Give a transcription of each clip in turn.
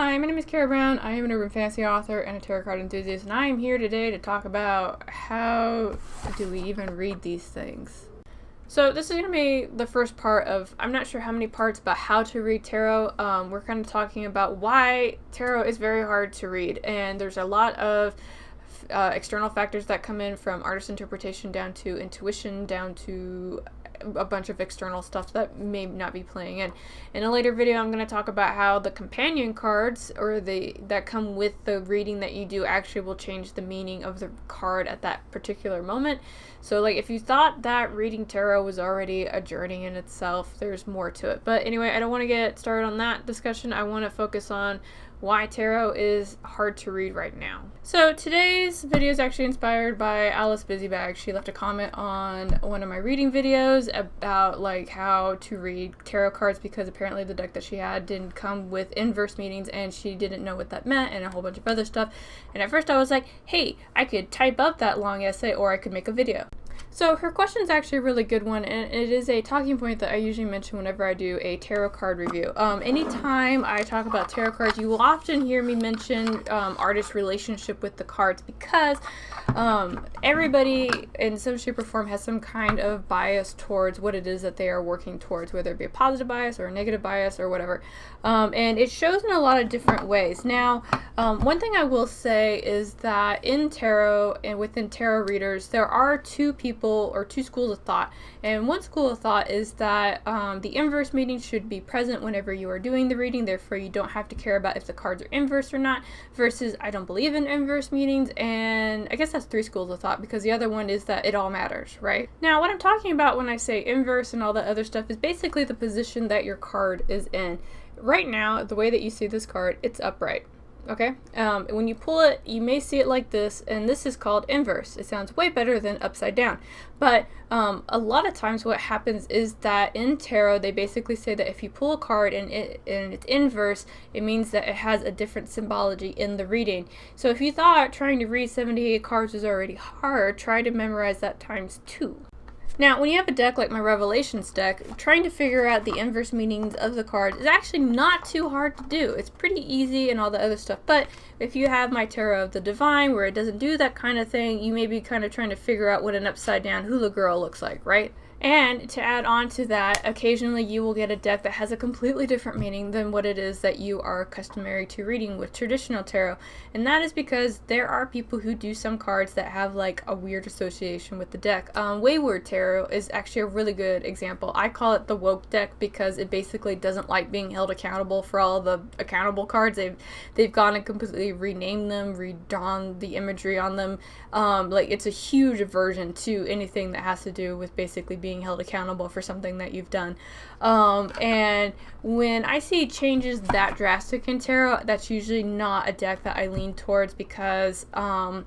Hi, my name is Carrow. I am an urban fantasy author and a tarot card enthusiast, and I am here today to talk about how do we even read these things. So this is going to be the first part of, I'm not sure how many parts, about how to read tarot. We're kind of talking about why tarot is very hard to read, and there's a lot of external factors that come in, from artist interpretation down to intuition, down to a bunch of external stuff that may not be playing in. In a later video, I'm going to talk about how the companion cards, or that come with the reading that you do, actually will change the meaning of the card at that particular moment. So like, if you thought that reading tarot was already a journey in itself, there's more to it. But anyway, I don't want to get started on that discussion. I want to focus on why tarot is hard to read right now. So today's video is actually inspired by Alice Busybag. She left a comment on one of my reading videos about like how to read tarot cards, because apparently the deck that she had didn't come with inverse meanings and she didn't know what that meant, and a whole bunch of other stuff. And at first I was like, hey, I could type up that long essay, or I could make a video. So her question is actually a really good one, and it is a talking point that I usually mention whenever I do a tarot card review. Anytime I talk about tarot cards, you will often hear me mention artist relationship with the cards, because everybody in some shape or form has some kind of bias towards what it is that they are working towards, whether it be a positive bias or a negative bias or whatever. And it shows in a lot of different ways. Now, one thing I will say is that in tarot and within tarot readers, there are two people, or two schools of thought. And one school of thought is that the inverse meaning should be present whenever you are doing the reading, therefore you don't have to care about if the cards are inverse or not, versus I don't believe in inverse meanings. And I guess that's three schools of thought, because the other one is that it all matters, right? Now, what I'm talking about when I say inverse and all that other stuff is basically the position that your card is in. Right now, the way that you see this card, it's upright. Okay, when you pull it, you may see it like this, and this is called inverse. It sounds way better than upside down. But a lot of times what happens is that in tarot, they basically say that if you pull a card and it's inverse, it means that it has a different symbology in the reading. So if you thought trying to read 78 cards was already hard, try to memorize that times 2. Now, when you have a deck like my Revelations deck, trying to figure out the inverse meanings of the cards is actually not too hard to do. It's pretty easy and all the other stuff. But if you have my Tarot of the Divine, where it doesn't do that kind of thing, you may be kind of trying to figure out what an upside down hula girl looks like, right? And to add on to that, occasionally you will get a deck that has a completely different meaning than what it is that you are customary to reading with traditional tarot. And that is because there are people who do some cards that have like a weird association with the deck. Wayward Tarot is actually a really good example. I call it the woke deck because it basically doesn't like being held accountable for all the accountable cards. They've gone and completely renamed them, redrawn the imagery on them. Like, it's a huge aversion to anything that has to do with basically being held accountable for something that you've done. And when I see changes that drastic in tarot, that's usually not a deck that I lean towards, because how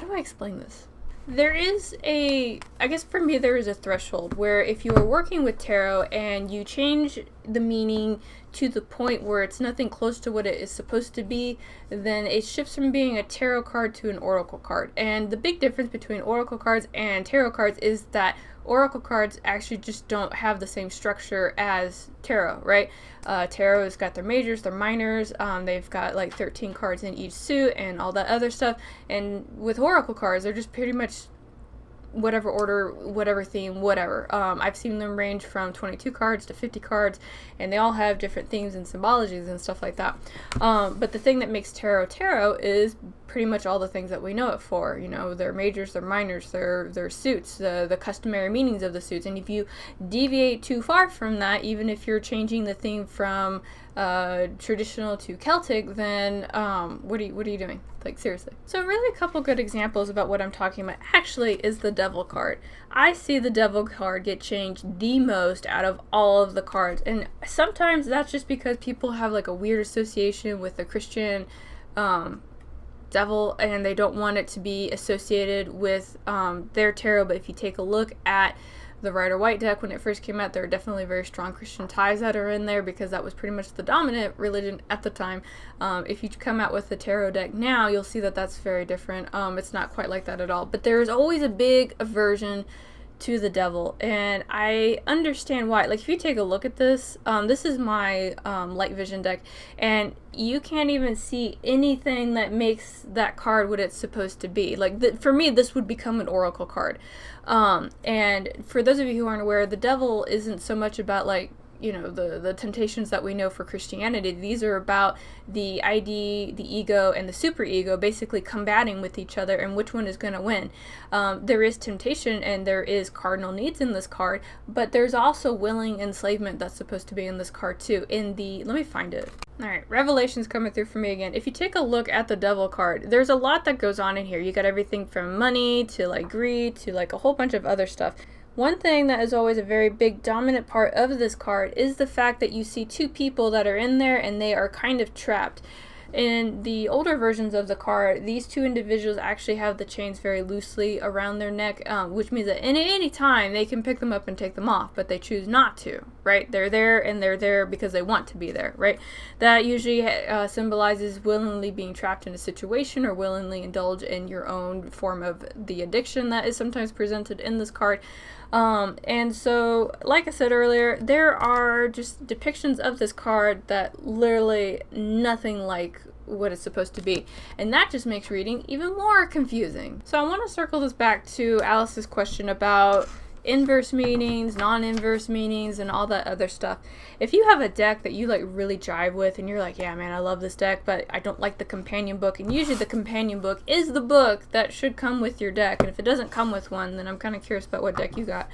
do I explain this? There is I guess for me, there is a threshold where if you are working with tarot and you change the meaning to the point where it's nothing close to what it is supposed to be, then it shifts from being a tarot card to an oracle card. And the big difference between oracle cards and tarot cards is that oracle cards actually just don't have the same structure as tarot, right? Tarot has got their majors, their minors, they've got like 13 cards in each suit and all that other stuff. And with oracle cards, they're just pretty much whatever order, whatever theme, whatever. I've seen them range from 22 cards to 50 cards, and they all have different themes and symbologies and stuff like that. But the thing that makes tarot is pretty much all the things that we know it for. You know, their majors, their minors, their suits, the customary meanings of the suits. And if you deviate too far from that, even if you're changing the theme from traditional to Celtic, then what are you doing? Like, seriously. So really, a couple good examples about what I'm talking about actually is the Devil card. I see the Devil card get changed the most out of all of the cards, and sometimes that's just because people have like a weird association with the Christian devil, and they don't want it to be associated with their tarot. But if you take a look at the Rider White deck, when it first came out, there are definitely very strong Christian ties that are in there, because that was pretty much the dominant religion at the time. If you come out with the tarot deck now, you'll see that that's very different. It's not quite like that at all. But there's always a big aversion to the devil, and I understand why. Like, if you take a look at this, this is my light vision deck, and you can't even see anything that makes that card what it's supposed to be. Like, for me, this would become an oracle card. And for those of you who aren't aware, the devil isn't so much about, like, you know, the temptations that we know for Christianity. These are about the ID, the ego, and the superego basically combating with each other, and which one is going to win. There is temptation and there is cardinal needs in this card, but there's also willing enslavement that's supposed to be in this card too. Let me find it. Alright, Revelation's coming through for me again. If you take a look at the devil card, there's a lot that goes on in here. You got everything from money to like greed to like a whole bunch of other stuff. One thing that is always a very big dominant part of this card is the fact that you see two people that are in there and they are kind of trapped. In the older versions of the card, these two individuals actually have the chains very loosely around their neck, which means that at any time they can pick them up and take them off, but they choose not to, right? They're there and they're there because they want to be there, right? That usually symbolizes willingly being trapped in a situation or willingly indulge in your own form of the addiction that is sometimes presented in this card. And so, like I said earlier, there are just depictions of this card that literally nothing like what it's supposed to be, and that just makes reading even more confusing. So I want to circle this back to Alice's question about inverse meanings, non-inverse meanings, and all that other stuff. If you have a deck that you like really jive with and you're like, yeah man, I love this deck, but I don't like the companion book, and usually the companion book is the book that should come with your deck, and if it doesn't come with one, then I'm kind of curious about what deck you got.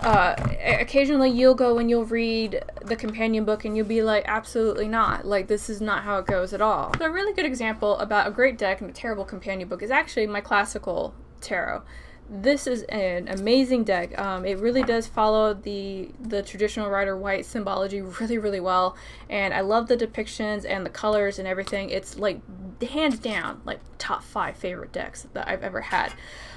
Occasionally you'll go and you'll read the companion book and you'll be like, absolutely not, like this is not how it goes at all. So a really good example about a great deck and a terrible companion book is actually my classical tarot. This is an amazing deck. It really does follow the traditional Rider-Waite symbology really well, and I love the depictions and the colors and everything. It's like hands down like top 5 favorite decks that I've ever had.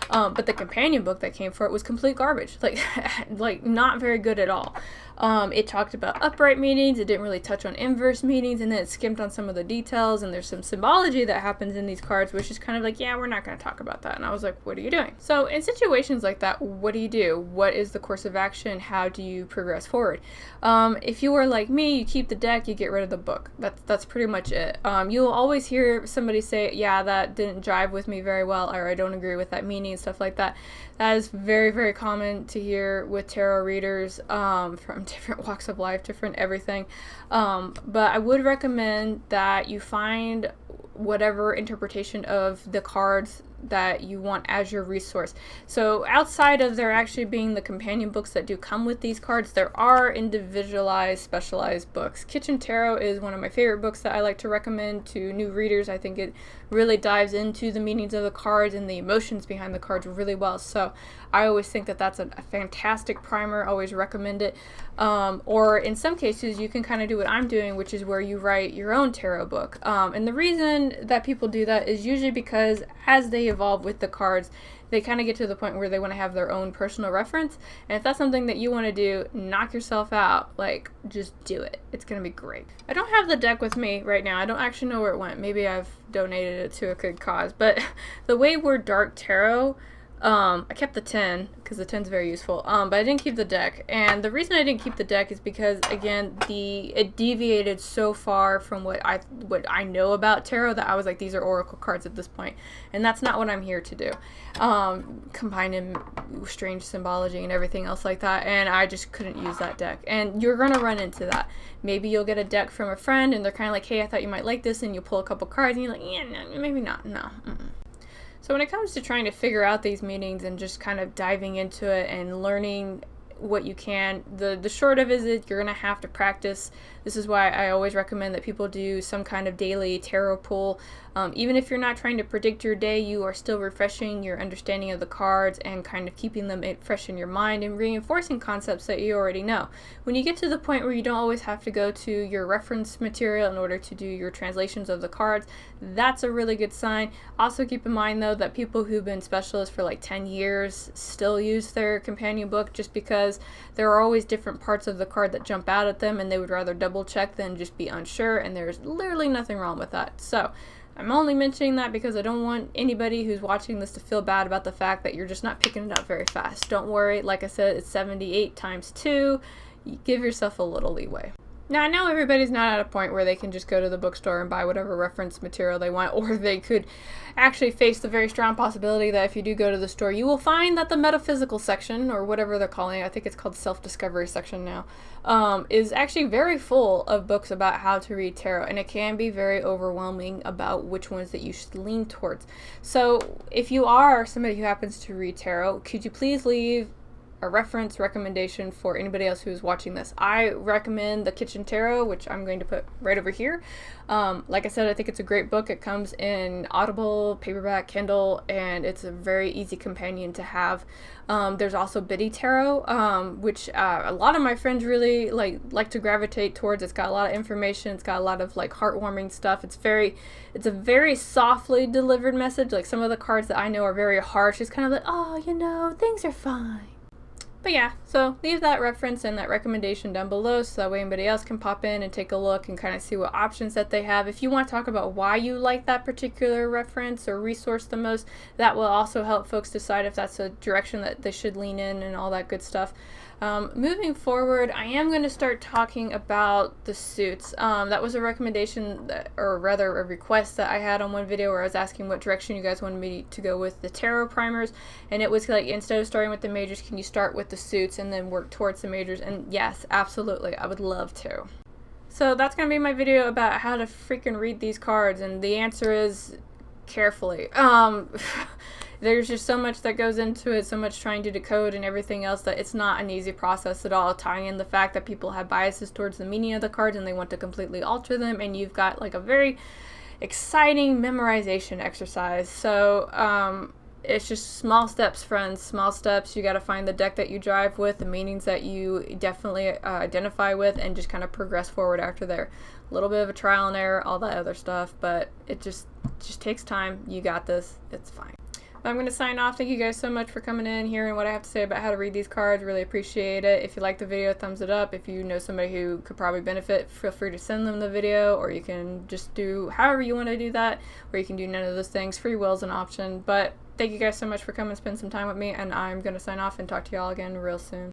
But the companion book that came for it was complete garbage, like not very good at all. It talked about upright meanings, it didn't really touch on inverse meanings, and then it skimmed on some of the details, and there's some symbology that happens in these cards which is kind of like, yeah, we're not going to talk about that. And I was like, what are you doing? So in situations like that, what do you do? What is the course of action? How do you progress forward? If you are like me, you keep the deck, you get rid of the book. That's pretty much it. You'll always hear somebody say, yeah, that didn't jive with me very well, or I don't agree with that meaning, stuff like that. That is very common to hear with tarot readers from different walks of life, different everything. But I would recommend that you find whatever interpretation of the cards that you want as your resource. So outside of there actually being the companion books that do come with these cards, there are individualized, specialized books. Kitchen Tarot is one of my favorite books that I like to recommend to new readers. I think it really dives into the meanings of the cards and the emotions behind the cards really well. So I always think that that's a fantastic primer. Always recommend it. Or in some cases, you can kind of do what I'm doing, which is where you write your own tarot book. And the reason that people do that is usually because as they evolve with the cards, they kind of get to the point where they want to have their own personal reference. And if that's something that you want to do, knock yourself out. Like, just do it. It's going to be great. I don't have the deck with me right now. I don't actually know where it went. Maybe I've donated it to a good cause. But the Wayward Dark Tarot, I kept the 10 because the 10 is very useful, but I didn't keep the deck. And the reason I didn't keep the deck is because, again, it deviated so far from what I know about tarot that I was like, these are oracle cards at this point, and that's not what I'm here to do. Combining strange symbology and everything else like that, and I just couldn't use that deck. And you're gonna run into that. Maybe you'll get a deck from a friend, and they're kind of like, hey, I thought you might like this, and you pull a couple cards, and you're like, yeah, no, maybe not, no. So when it comes to trying to figure out these meanings and just kind of diving into it and learning what you can, the short of it is that you're going to have to practice. This is why I always recommend that people do some kind of daily tarot pull. Even if you're not trying to predict your day, you are still refreshing your understanding of the cards and kind of keeping them fresh in your mind and reinforcing concepts that you already know. When you get to the point where you don't always have to go to your reference material in order to do your translations of the cards, that's a really good sign. Also keep in mind though that people who've been specialists for like 10 years still use their companion book, just because there are always different parts of the card that jump out at them and they would rather double check than just be unsure, and there's literally nothing wrong with that. So I'm only mentioning that because I don't want anybody who's watching this to feel bad about the fact that you're just not picking it up very fast. Don't worry, like I said, it's 78 times 2. You give yourself a little leeway. Now, I know everybody's not at a point where they can just go to the bookstore and buy whatever reference material they want, or they could actually face the very strong possibility that if you do go to the store, you will find that the metaphysical section, or whatever they're calling it, I think it's called self-discovery section now, is actually very full of books about how to read tarot, and it can be very overwhelming about which ones that you should lean towards. So, if you are somebody who happens to read tarot, could you please leave a reference recommendation for anybody else who's watching this? I recommend the Kitchen Tarot, which I'm going to put right over here. Like I said, I think it's a great book. It comes in Audible, paperback, Kindle, and it's a very easy companion to have. There's also Biddy Tarot, which a lot of my friends really like to gravitate towards. It's got a lot of information. It's got a lot of like heartwarming stuff. It's a very softly delivered message. Like some of the cards that I know are very harsh. It's kind of like, oh, you know, things are fine. But yeah, so leave that reference and that recommendation down below so that way anybody else can pop in and take a look and kind of see what options that they have. If you want to talk about why you like that particular reference or resource the most, that will also help folks decide if that's a direction that they should lean in and all that good stuff. Moving forward, I am going to start talking about the suits. That was a recommendation, or rather a request that I had on one video where I was asking what direction you guys wanted me to go with the tarot primers, and it was like, instead of starting with the majors, can you start with the suits and then work towards the majors? And yes, absolutely, I would love to. So that's going to be my video about how to freaking read these cards, and the answer is carefully. There's just so much that goes into it, so much trying to decode and everything else, that it's not an easy process at all, tying in the fact that people have biases towards the meaning of the cards and they want to completely alter them, and you've got like a very exciting memorization exercise. So it's just small steps, friends, small steps. You got to find the deck that you drive with, the meanings that you definitely identify with, and just kind of progress forward after there. A little bit of a trial and error, all that other stuff, but it just takes time. You got this. It's fine. I'm going to sign off. Thank you guys so much for coming in, hearing what I have to say about how to read these cards. Really appreciate it. If you like the video, thumbs it up. If you know somebody who could probably benefit, feel free to send them the video, or you can just do however you want to do that, or you can do none of those things. Free will is an option. But thank you guys so much for coming and spend some time with me, and I'm going to sign off and talk to y'all again real soon.